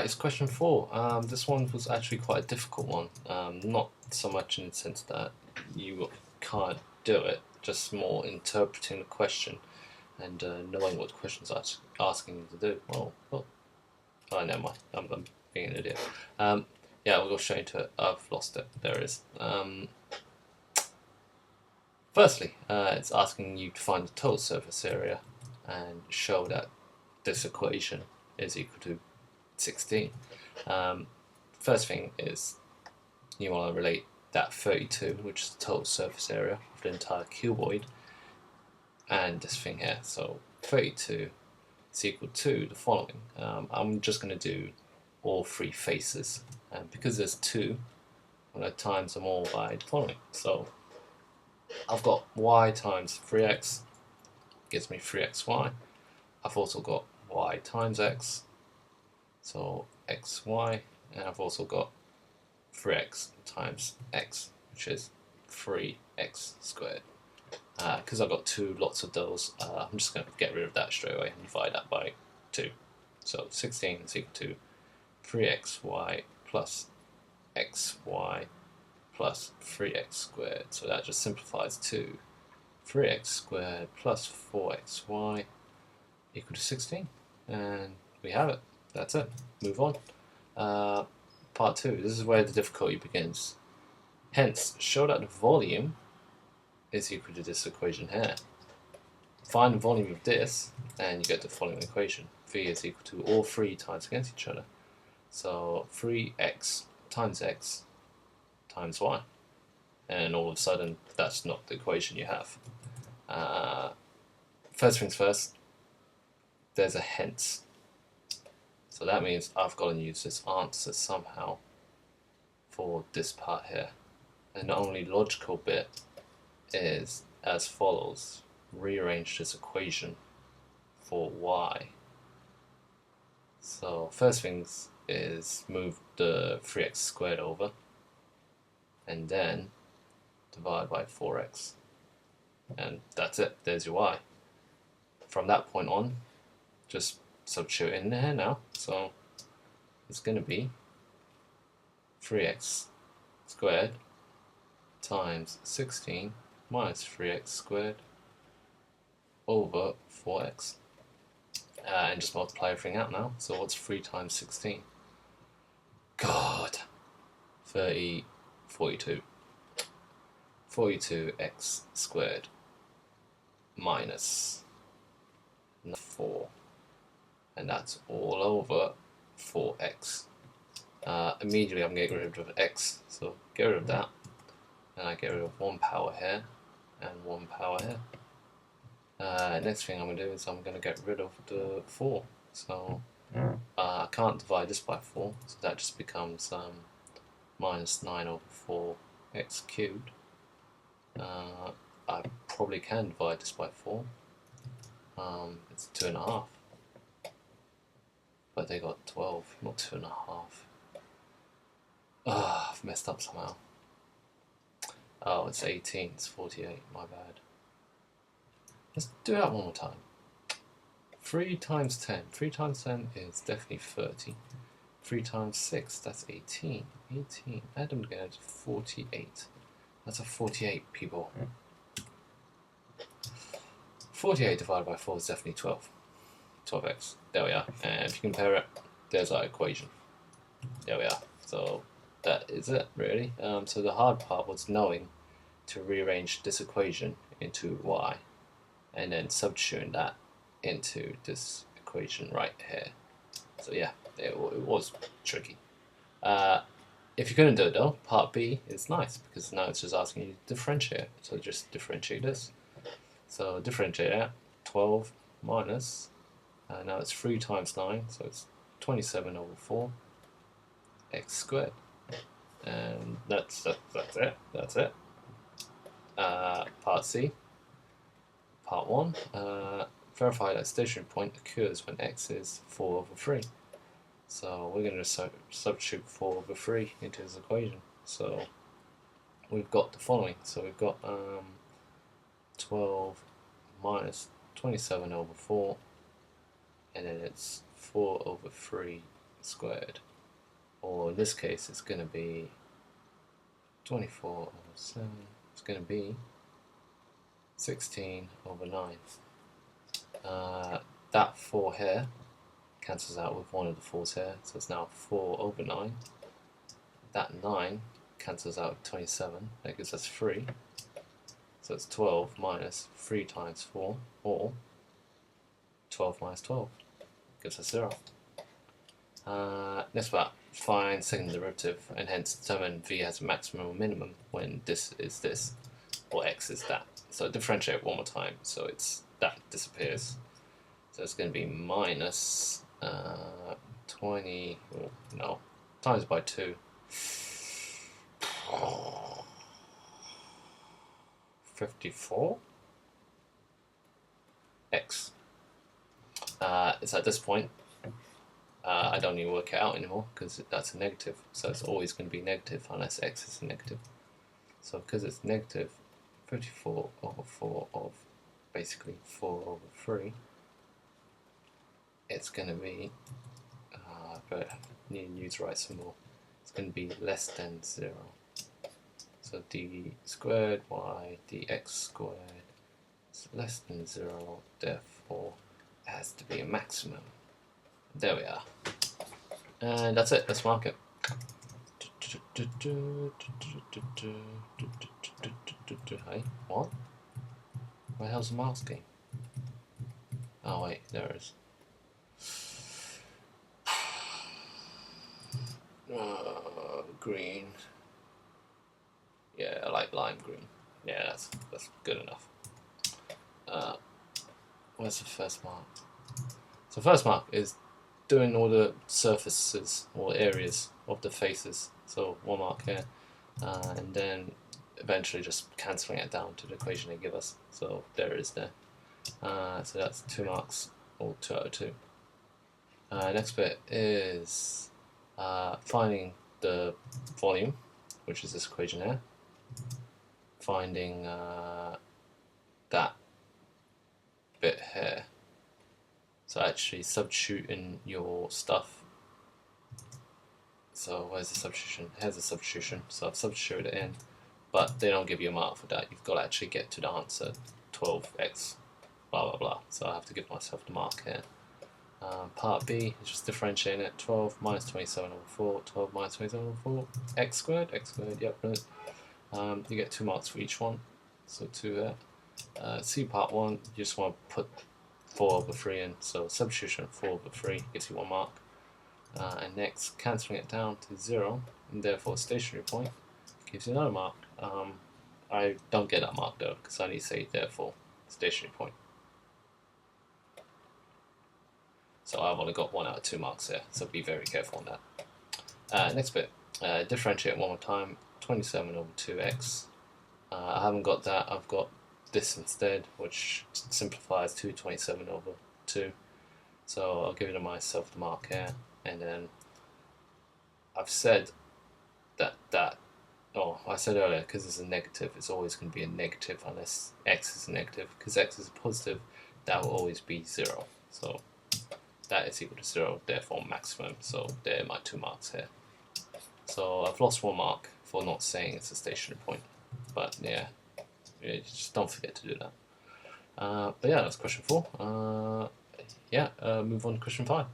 Right, it's question 4. This one was actually quite a difficult one. Not so much in the sense that you can't do it, just more interpreting the question and knowing what the question's asking you to do. Oh, never mind. I'm being an idiot. Yeah, we'll go straight into it. I've lost it. There it is. Firstly, it's asking you to find the total surface area and show that this equation is equal to 16. First thing is you want to relate that 32, which is the total surface area of the entire cuboid, and this thing here. So 32 is equal to the following. I'm just going to do all three faces, and because there's 2, I'm going to times them all by the following. So I've got y times 3x gives me 3xy. I've also got y times x, so xy, and I've also got 3x times x, which is 3x squared. Because I've got lots of those, I'm just going to get rid of that straight away and divide that by 2. So 16 is equal to 3xy plus xy plus 3x squared. So that just simplifies to 3x squared plus 4xy equal to 16. And we have it. That's it. Move on. Part 2. This is where the difficulty begins. Hence, show that the volume is equal to this equation here. Find the volume of this, and you get the following equation. V is equal to all 3 times against each other. So 3x times y. And all of a sudden, that's not the equation you have. First things first, there's a hence. So that means I've got to use this answer somehow for this part here. And the only logical bit is as follows. Rearrange this equation for y. So first things is move the 3x squared over and then divide by 4x. And that's it. There's your y. From that point on, just substitute in there now. So it's going to be 3x squared times 16 minus 3x squared over 4x. And just multiply everything out now. So what's 3 times 16? God! 42. 42x squared minus 4. And that's all over 4x. Immediately I'm getting rid of x, so get rid of that. And I get rid of 1 power here and 1 power here. Next thing I'm going to do is I'm going to get rid of the 4. So I can't divide this by 4, so that just becomes minus 9 over 4x cubed. I probably can divide this by 4. It's 2.5. But they got 12, not 2.5. I've messed up somehow. Oh, it's 18, it's 48, my bad. Let's do that one more time. 3 times 10. 3 times 10 is definitely 30. 3 times 6, that's 18. 18. Add them together, it's 48. That's a 48, people. 48 divided by 4 is definitely 12. 12x. There we are. And if you compare it, there's our equation. There we are. So that is it, really. So the hard part was knowing to rearrange this equation into y, and then substituting that into this equation right here. So yeah, it was tricky. If you couldn't do it though, part B is nice because now it's just asking you to differentiate. So just differentiate this. So differentiate that. 12 minus, now it's 3 times 9, so it's 27 over 4 x squared. And that's it. That's it. Part C. Part 1. Verify that stationary point occurs when x is 4 over 3. So we're going to substitute 4 over 3 into this equation. So we've got the following. So we've got 12 minus 27 over 4, and then it's 4 over 3 squared. Or in this case, it's going to be 24 over 7. It's going to be 16 over 9. That 4 here cancels out with one of the 4's here, so it's now 4 over 9. That 9 cancels out with 27, that gives us 3. So it's 12 minus 3 times 4, or 12 minus 12, gives us 0. Next part, find second derivative, and hence determine v has a maximum or minimum when this is this, or x is that. So differentiate one more time, so it's that disappears. So it's going to be minus 20, no, times by 2. 54 x. It's at this point I don't need to work it out anymore because that's a negative, so it's always going to be negative unless x is a negative. So because it's negative, 54 over 4 of basically 4 over 3, it's going to be, but I need to use the right symbol, it's going to be less than 0. So d squared y dx squared is less than 0, therefore it has to be a maximum. There we are. And that's it, let's mark it. Hey, what? Where the hell's the masking? Oh wait, there it is. Green. Yeah, I like lime green. Yeah, that's good enough. Where's the first mark? So first mark is doing all the surfaces or areas of the faces. So one mark here, and then eventually just cancelling it down to the equation they give us. So there it is there. So that's 2 marks, or 2 out of 2. Next bit is finding the volume, which is this equation here. Finding that bit here. So actually substituting your stuff. So where's the substitution? Here's the substitution. So I've substituted it in, but they don't give you a mark for that. You've got to actually get to the answer, 12x, blah blah blah. So I have to give myself the mark here. Part B is just differentiating it. 12 minus 27 over 4. 12 minus 27 over 4. X squared. Yep, brilliant. You get 2 marks for each one. So 2 there. C part 1, you just want to put 4 over 3 in. So substitution 4 over 3 gives you 1 mark. And next, cancelling it down to 0, and therefore stationary point gives you another mark. I don't get that mark though, because I need to say therefore stationary point. So I've only got 1 out of 2 marks here, so be very careful on that. Next bit, differentiate one more time, 27 over 2x. I haven't got that, I've got this instead, which simplifies to 27 over 2. So I'll give it myself the mark here, and then I've said I said earlier, because it's a negative, it's always going to be a negative unless x is a negative. Because x is a positive, that will always be 0. So that is equal to 0, therefore maximum. So there are my 2 marks here. So I've lost 1 mark for not saying it's a stationary point. But yeah, just don't forget to do that. But yeah, that's question 4. Move on to question 5.